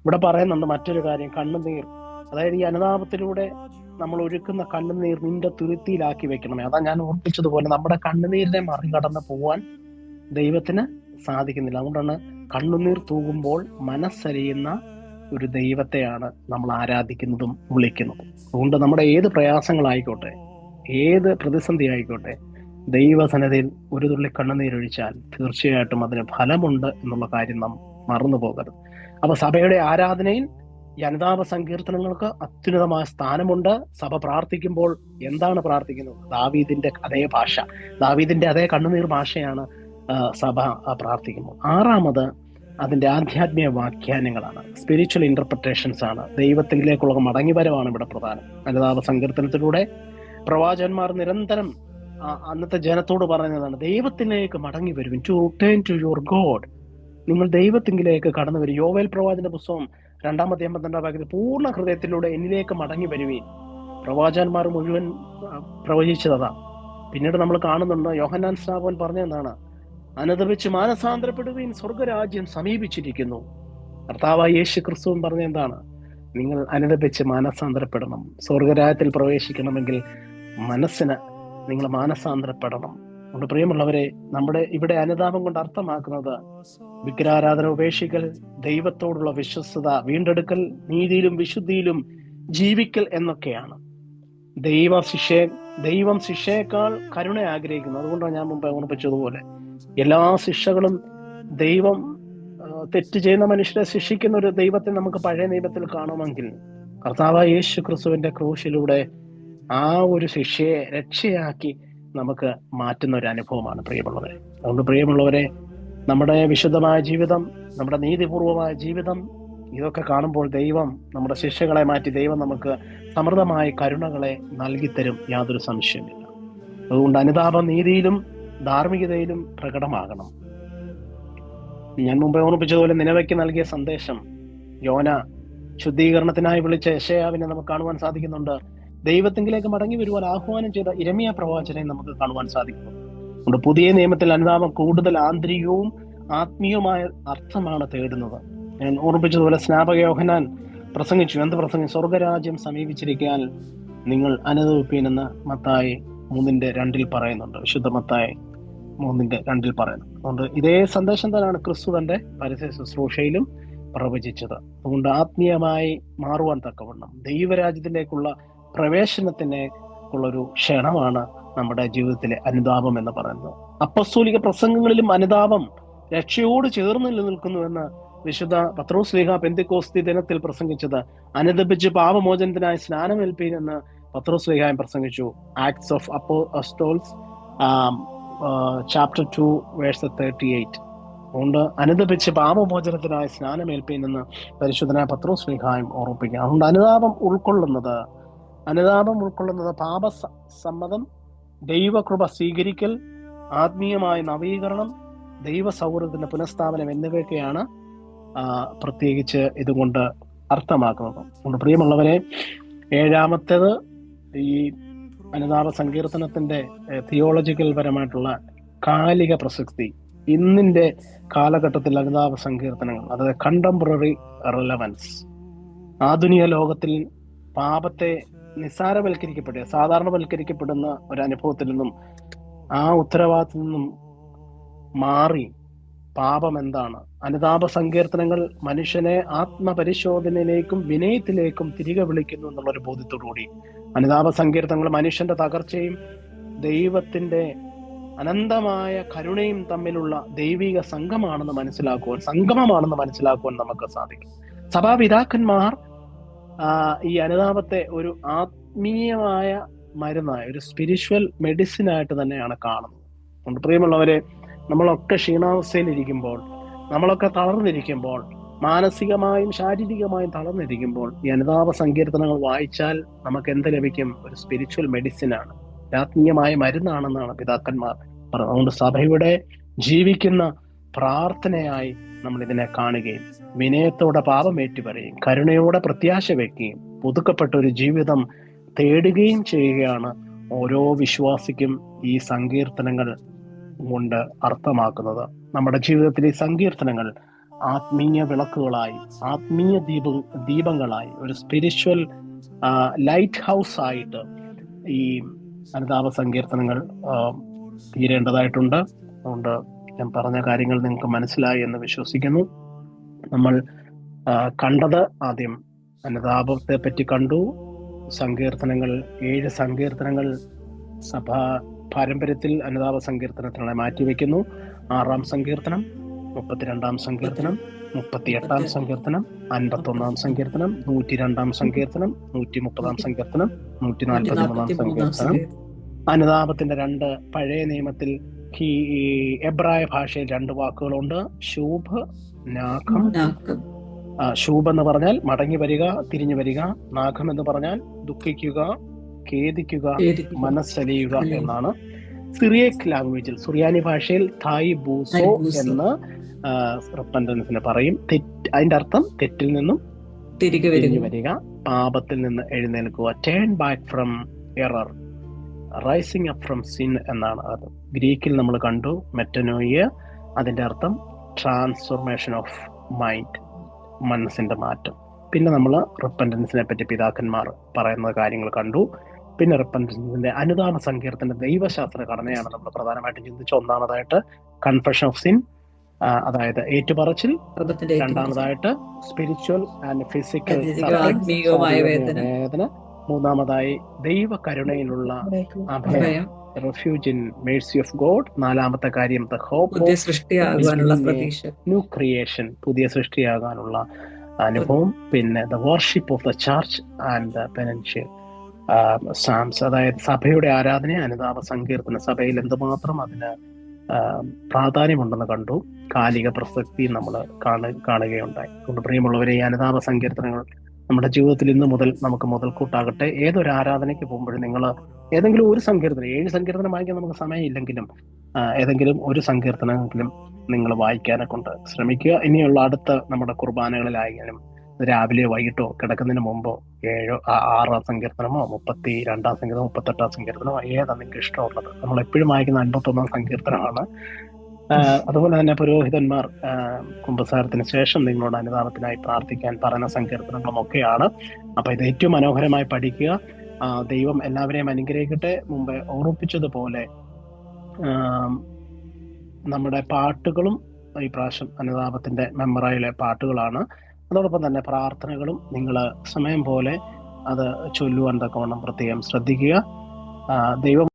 ഇവിടെ പറയുന്നുണ്ട് മറ്റൊരു കാര്യം, കണ്ണുനീർ. അതായത് ഈ അനുതാപത്തിലൂടെ നമ്മൾ ഒഴുക്കുന്ന കണ്ണുനീർ നിന്റെ തുരുത്തിയിലാക്കി വെക്കണമേ. അതാ ഞാൻ ഓർപ്പിച്ചതുപോലെ നമ്മുടെ കണ്ണുനീരിനെ മറികടന്ന് പോവാൻ ദൈവത്തിന് സാധിക്കുന്നില്ല. അതുകൊണ്ടാണ് കണ്ണുനീർ തൂകുമ്പോൾ മനസ്സരിയുന്ന ഒരു ദൈവത്തെയാണ് നമ്മൾ ആരാധിക്കുന്നതും വിളിക്കുന്നതും. അതുകൊണ്ട് നമ്മുടെ ഏത് പ്രയാസങ്ങളായിക്കോട്ടെ, ഏത് പ്രതിസന്ധി ആയിക്കോട്ടെ, ദൈവസന്നിധിയിൽ ഒരു തുള്ളി കണ്ണുനീരൊഴിച്ചാൽ തീർച്ചയായിട്ടും അതിന് ഫലമുണ്ട് എന്നുള്ള കാര്യം നാം മറന്നു പോകരുത്. അപ്പൊ സഭയുടെ ആരാധനയിൽ ഈ അനുതാപ സങ്കീർത്തനങ്ങൾക്ക് അത്യുന്നതമായ സ്ഥാനമുണ്ട്. സഭ പ്രാർത്ഥിക്കുമ്പോൾ എന്താണ് പ്രാർത്ഥിക്കുന്നത്? ദാവീദിന്റെ അതേ ഭാഷ, ദാവീദിന്റെ അതേ കണ്ണുനീർ ഭാഷയാണ് സഭ പ്രാർത്ഥിക്കുമ്പോൾ. ആറാമത് അതിന്റെ ആധ്യാത്മിക വ്യാഖ്യാനങ്ങളാണ്, സ്പിരിച്വൽ ഇന്റർപ്രിട്ടേഷൻസ് ആണ്. ദൈവത്തിലേക്കുള്ള മടങ്ങിവരവാണ് ഇവിടെ പ്രധാനം. അനുതാപ സങ്കീർത്തനത്തിലൂടെ പ്രവാചകന്മാർ നിരന്തരം അന്നത്തെ ജനത്തോട് പറയുന്നതാണ്, ദൈവത്തിലേക്ക് മടങ്ങി വരുവിൻ, to return to your God. നിങ്ങൾ ദൈവത്തിലേക്ക് കടന്നു വരും. യോവേൽ പ്രവാചകന്റെ പുസ്തകം 2-52 വാക്യത്തിൽ, പൂർണ്ണ ഹൃദയത്തിലൂടെ എന്നിലേക്ക് മടങ്ങി വരുവീൻ. പ്രവാചകന്മാർ മുഴുവൻ പ്രവചിച്ചതാ. പിന്നീട് നമ്മൾ കാണുന്നുണ്ട്, യോഹന്നാൻ സ്നാപകൻ പറഞ്ഞെന്താണ്? അനുദപിച്ച് മാനസാന്തരപ്പെടുവീൻ, സ്വർഗരാജ്യം സമീപിച്ചിരിക്കുന്നു. കർത്താവായ യേശു ക്രിസ്തുവും പറഞ്ഞെന്താണ്? നിങ്ങൾ അനുദപിച്ച് മാനസാന്തരപ്പെടണം. സ്വർഗരാജ്യത്തിൽ പ്രവേശിക്കണമെങ്കിൽ മനസ്സിന് നിങ്ങൾ മാനസാന്തരപ്പെടണം. നമ്മുടെ പ്രിയമുള്ളവരെ, നമ്മുടെ ഇവിടെ അനുതാപം കൊണ്ട് അർത്ഥമാക്കുന്നത് വിഗ്രഹാരാധന ഉപേക്ഷിക്കൽ, ദൈവത്തോടുള്ള വിശ്വസ്തത വീണ്ടെടുക്കൽ, നീതിയിലും വിശുദ്ധിയിലും ജീവിക്കൽ എന്നൊക്കെയാണ്. ദൈവം ശിക്ഷയേക്കാൾ കരുണ ആഗ്രഹിക്കുന്നു. അതുകൊണ്ടാണ് ഞാൻ മുമ്പ് ഓർമ്മിപ്പിച്ചതുപോലെ എല്ലാ ശിക്ഷകളും ദൈവം തെറ്റ് ചെയ്യുന്ന മനുഷ്യരെ ശിക്ഷിക്കുന്ന ഒരു ദൈവത്തെ നമുക്ക് പഴയ നിയമത്തിൽ കാണുമെങ്കിൽ കർത്താവായ യേശു ക്രിസ്തുവിന്റെ ക്രൂശിലൂടെ ആ ഒരു ശിക്ഷയെ രക്ഷയാക്കി നമുക്ക് മാറ്റുന്ന ഒരു അനുഭവമാണ് പ്രിയമുള്ളവരെ. അതുകൊണ്ട് പ്രിയമുള്ളവരെ, നമ്മുടെ വിശുദ്ധമായ ജീവിതം, നമ്മുടെ നീതിപൂർവമായ ജീവിതം, ഇതൊക്കെ കാണുമ്പോൾ ദൈവം നമ്മുടെ ശിക്ഷകളെ മാറ്റി ദൈവം നമുക്ക് സമൃദ്ധമായ കരുണകളെ നൽകിത്തരും, യാതൊരു സംശയമില്ല. അതുകൊണ്ട് അനുതാപം നീതിയിലും ധാർമ്മികതയിലും പ്രകടമാകണം. ഞാൻ മുമ്പേ ഓർമ്മിപ്പിച്ചതുപോലെ നിനവയ്ക്ക് നൽകിയ സന്ദേശം, യോന ശുദ്ധീകരണത്തിനായി വിളിച്ച യെശയ്യാവിനെ നമുക്ക് കാണുവാൻ സാധിക്കുന്നുണ്ട്. ദൈവത്തിങ്കിലേക്ക് മടങ്ങി വരുവാൻ ആഹ്വാനം ചെയ്ത ഇരമ്യാ പ്രവാചകനെ നമുക്ക് കാണുവാൻ സാധിക്കുന്നു. നമ്മുടെ പുതിയ നിയമത്തിൽ അനുതാപം കൂടുതൽ ആന്തരികവും ആത്മീയവുമായ അർത്ഥമാണ് തേടുന്നത്. ഞാൻ ഓർമ്മിപ്പിച്ചതുപോലെ സ്നാപക യോഹന്നാൻ പ്രസംഗിച്ചു. എന്ത് പ്രസംഗിച്ചു? സ്വർഗരാജ്യം സമീപിച്ചിരിക്കാൻ നിങ്ങൾ അനുദപിപ്പീനെന്ന് മത്തായി 3:2 പറയുന്നുണ്ട്. വിശുദ്ധ മത്തായി 3:2 പറയുന്നു. അതുകൊണ്ട് ഇതേ സന്ദേശം തന്നെയാണ് ക്രിസ്തു തന്റെ പരസ്യ ശുശ്രൂഷയിലും പ്രവചിച്ചത്. അതുകൊണ്ട് ആത്മീയമായി മാറുവാൻ തക്കവണ്ണം ദൈവരാജ്യത്തിലേക്കുള്ള പ്രവേശനത്തിന് ഉള്ളൊരു ക്ഷണമാണ് നമ്മുടെ ജീവിതത്തിലെ അനുതാപം എന്ന് പറയുന്നത്. അപ്പസ്തോലിക പ്രസംഗങ്ങളിലും അനുതാപം രക്ഷയോട് ചേർന്ന് നിലനിൽക്കുന്നുവെന്ന് വിശുദ്ധ പത്രോസ് ശ്ലീഹ പെന്തിക്കോസ്തി ദിനത്തിൽ പ്രസംഗിച്ചത്. അനുദപിച്ച് പാപമോചനത്തിനായി സ്നാനമേൽപ്പീൻ എന്ന് പത്രോസ് ശ്ലീഹായും പ്രസംഗിച്ചു. Acts of Apostles chapter 2 verse 38. അതുകൊണ്ട് അനുദപിച്ച് പാപമോചനത്തിനായി സ്നാനമേൽപ്പീൻ എന്ന് പരിശുദ്ധനായ പത്രോസ് ശ്ലീഹായും ഓർമ്മിപ്പിക്കുക. അതുകൊണ്ട് അനുതാപം ഉൾക്കൊള്ളുന്നത് പാപസമ്മതം, ദൈവകൃപ സ്വീകരിക്കൽ, ആത്മീയമായ നവീകരണം, ദൈവ സൗഹൃദത്തിന്റെ പുനഃസ്ഥാപനം എന്നിവയൊക്കെയാണ് പ്രത്യേകിച്ച് ഇതുകൊണ്ട് അർത്ഥമാക്കുന്നത്. അതുകൊണ്ട് പ്രിയമുള്ളവരെ, ഏഴാമത്തേത് ഈ അനുതാപ സങ്കീർത്തനത്തിന്റെ തിയോളജിക്കൽ പരമായിട്ടുള്ള കാലിക പ്രസക്തി. ഇന്നിന്റെ കാലഘട്ടത്തിൽ അനുതാപ സങ്കീർത്തനങ്ങൾ, അതായത് കണ്ടംപററി റെലവൻസ്, ആധുനിക ലോകത്തിൽ പാപത്തെ സാധാരണവൽക്കരിക്കപ്പെടുന്ന ഒരു അനുഭവത്തിൽ നിന്നും ആ ഉത്തരവാദിത്തത്തിൽ നിന്നും മാറി പാപം എന്താണ്, അനുതാപ സങ്കീർത്തനങ്ങൾ മനുഷ്യനെ ആത്മപരിശോധനയിലേക്കും വിനയത്തിലേക്കും തിരികെ വിളിക്കുന്നു എന്നുള്ളൊരു ബോധ്യത്തോടുകൂടി അനുതാപ സങ്കീർത്തനങ്ങൾ മനുഷ്യന്റെ തകർച്ചയും ദൈവത്തിന്റെ അനന്തമായ കരുണയും തമ്മിലുള്ള ദൈവിക സംഗമമാണെന്ന് മനസ്സിലാക്കുവാൻ നമുക്ക് സാധിക്കും. സഭാപിതാക്കന്മാർ ഈ അനുതാപത്തെ ഒരു ആത്മീയമായ മരുന്നായി, ഒരു സ്പിരിച്വൽ മെഡിസിൻ ആയിട്ട് തന്നെയാണ് കാണുന്നത്. അതുകൊണ്ട് പ്രിയമുള്ളവരെ, നമ്മളൊക്കെ ക്ഷീണാവസ്ഥയിലിരിക്കുമ്പോൾ, നമ്മളൊക്കെ തളർന്നിരിക്കുമ്പോൾ, മാനസികമായും ശാരീരികമായും തളർന്നിരിക്കുമ്പോൾ ഈ അനുതാപ സങ്കീർത്തനങ്ങൾ വായിച്ചാൽ നമുക്ക് എന്ത് ലഭിക്കും? ഒരു സ്പിരിച്വൽ മെഡിസിനാണ്, ആത്മീയമായ മരുന്നാണെന്നാണ് പിതാക്കന്മാർ പറഞ്ഞത്. അതുകൊണ്ട് സഭയുടെ ജീവിക്കുന്ന പ്രാർത്ഥനയായി നമ്മൾ ഇതിനെ കാണുകയും വിനയത്തോടെ പാപമേറ്റു പറയുകയും കരുണയോടെ പ്രത്യാശ വയ്ക്കുകയും പുതുക്കപ്പെട്ട ഒരു ജീവിതം തേടുകയും ചെയ്യുകയാണ് ഓരോ വിശ്വാസിക്കും ഈ സങ്കീർത്തനങ്ങൾ കൊണ്ട് അർത്ഥമാക്കുന്നത്. നമ്മുടെ ജീവിതത്തിൽ ഈ സങ്കീർത്തനങ്ങൾ ആത്മീയ വിളക്കുകളായി, ആത്മീയ ദീപങ്ങളായി, ഒരു സ്പിരിച്വൽ ലൈറ്റ് ഹൗസ് ആയിട്ട് ഈ അനുതാപ സങ്കീർത്തനങ്ങൾ തീരേണ്ടതായിട്ടുണ്ട്. അതുകൊണ്ട് ഞാൻ പറഞ്ഞ കാര്യങ്ങൾ നിങ്ങൾക്ക് മനസ്സിലായി എന്ന് വിശ്വസിക്കുന്നു. നമ്മൾ കണ്ടത് ആദ്യം അനുതാപത്തെ പറ്റി കണ്ടു. സങ്കീർത്തനങ്ങൾ, 7 സങ്കീർത്തനങ്ങൾ സഭാ പാരമ്പര്യത്തിൽ അനുതാപ സങ്കീർത്തനത്തിനായി മാറ്റിവെക്കുന്നു. 6-ാം സങ്കീർത്തനം, 32-ാം സങ്കീർത്തനം, 38-ാം സങ്കീർത്തനം, 51-ാം സങ്കീർത്തനം, 102-ാം സങ്കീർത്തനം, 130-ാം സങ്കീർത്തനം, 143-ാം സങ്കീർത്തനം. അനുതാപത്തിന്റെ 2 പഴയ നിയമത്തിൽ ഈ എബ്രായ ഭാഷയിൽ 2 വാക്കുകളുണ്ട്: ശൂഭ്, നാഖം. ശൂഭ് എന്ന് പറഞ്ഞാൽ മടങ്ങി വരിക, തിരിഞ്ഞു വരിക. നാഖം എന്ന് പറഞ്ഞാൽ ദുഃഖിക്കുക, ഖേദിക്കുക, മനസ്സലിയുക എന്നാണ്. സിറിയക് ലാംഗ്വേജിൽ, സുറിയാനി ഭാഷയിൽ തായ് ബൂസോ എന്ന് റിപ്പന്റൻസിന് പറയും. അതിന്റെ അർത്ഥം തെറ്റിൽ നിന്നും തിരിഞ്ഞു വരിക, പാപത്തിൽ നിന്ന് എഴുന്നേൽക്കുക. Turn back from error, rising up from sin എന്നാണ് അത്. ഗ്രീക്കിൽ നമ്മൾ കണ്ടു മെറ്റനോയിയ, അതിന്റെ അർത്ഥം ട്രാൻസ്ഫോർമേഷൻ ഓഫ് മൈൻഡ്, മനസ്സിന്റെ മാറ്റം. പിന്നെ നമ്മൾ റിപ്പന്റൻസിനെ പറ്റി പിതാക്കന്മാർ പറയുന്ന കാര്യങ്ങൾ കണ്ടു. പിന്നെ റിപ്പന്റൻസിന്റെ അനുതാപ സങ്കീർത്തന്റെ ദൈവശാസ്ത്ര ഘടനയാണ് നമ്മൾ പ്രധാനമായിട്ടും ചിന്തിച്ച. ഒന്നാമതായിട്ട് കൺഫെഷൻ ഓഫ് സിൻ, അതായത് ഏറ്റുപറച്ചിൽ. രണ്ടാമതായിട്ട് സ്പിരിച്വൽ ആൻഡ് ഫിസിക്കൽ വേദന. മൂന്നാമതായി ദൈവ കരുണയിലുള്ള അഭയം, refuge in mercy of God. നാലാമത്തെ കാര്യം the hope of new creation, പുതിയ സൃഷ്ടിയാകാനുള്ള അനുഭവം. പിന്നെ the worship of the church and the penitential psalms, അതായത് സഭയുടെ ആരാധന, അനുതാപ സങ്കീർത്തന സഭയിൽ എന്തുമാത്രം അതിന് പ്രാധാന്യമുണ്ടെന്ന് കണ്ടു. കാലിക പ്രസക്തി നമ്മൾ കാണുകയുണ്ടായി. അതുകൊണ്ട് പ്രിയമുള്ളവരെ, ഈ അനുതാപ സങ്കീർത്തനങ്ങൾ നമ്മുടെ ജീവിതത്തിൽ ഇന്ന് മുതൽ നമുക്ക് മുതൽക്കൂട്ടാകട്ടെ. ഏതൊരു ആരാധനയ്ക്ക് പോകുമ്പോഴും നിങ്ങൾ ഏതെങ്കിലും ഒരു സങ്കീർത്തനം, 7 സങ്കീർത്തനം വായിക്കാൻ നമുക്ക് സമയമില്ലെങ്കിലും ഏതെങ്കിലും ഒരു സങ്കീർത്തനമെങ്കിലും നിങ്ങൾ വായിക്കാനെ കൊണ്ട് ശ്രമിക്കുക. ഇനിയുള്ള അടുത്ത നമ്മുടെ കുർബാനകളിലായാലും രാവിലെ വൈകിട്ടോ കിടക്കുന്നതിന് മുമ്പോ 6-ാം സങ്കീർത്തനമോ 32-ാം സങ്കീർത്തനമോ 38-ാം സങ്കീർത്തനമോ ഏതാണ് നിങ്ങൾക്ക് ഇഷ്ടമുള്ളത്. നമ്മൾ എപ്പോഴും വായിക്കുന്ന 51-ാം സങ്കീർത്തനമാണ്. അതുപോലെ തന്നെ പുരോഹിതന്മാർ കുമ്പസാരത്തിന് ശേഷം നിങ്ങളോട് അനുതാപത്തിനായി പ്രാർത്ഥിക്കാൻ പറയുന്ന സങ്കീർത്തനങ്ങളുമൊക്കെയാണ്. അപ്പൊ ഇത് ഏറ്റവും മനോഹരമായി പഠിക്കുക. ദൈവം എല്ലാവരെയും അനുഗ്രഹിക്കട്ടെ. മുമ്പ് ഓർമ്മിപ്പിച്ചതുപോലെ നമ്മുടെ പാട്ടുകളും ഈ പ്രാവശ്യം അനുതാപത്തിന്റെ മെമ്മറയിലെ പാട്ടുകളാണ്. അതോടൊപ്പം തന്നെ പ്രാർത്ഥനകളും നിങ്ങൾ സമയം പോലെ അത് ചൊല്ലുവാൻ തക്കവണ്ണം പ്രത്യേകം ശ്രദ്ധിക്കുക. ദൈവം